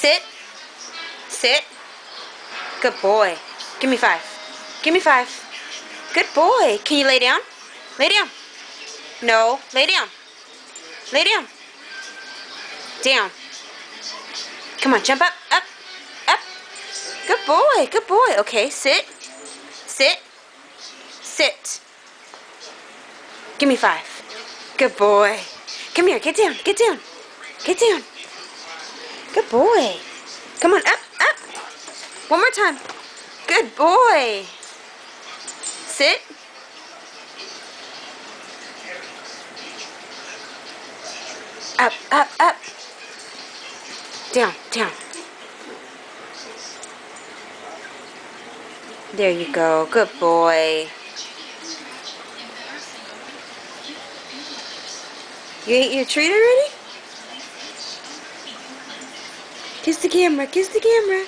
Sit. Sit. Good boy. Give me 5. Give me 5. Good boy. Can you lay down? Lay down. No. Lay down. Lay down. Down. Come on, jump up. Up. Up. Good boy. Good boy. Okay, sit. Sit. Sit. Give me 5. Good boy. Come here. Get down. Get down. Get down. Good boy. Come on. Up. Up. One more time. Good boy. Sit. Up. Up. Up. Down. Down. There you go. Good boy. You ate your treat already? Kiss the camera. Kiss the camera.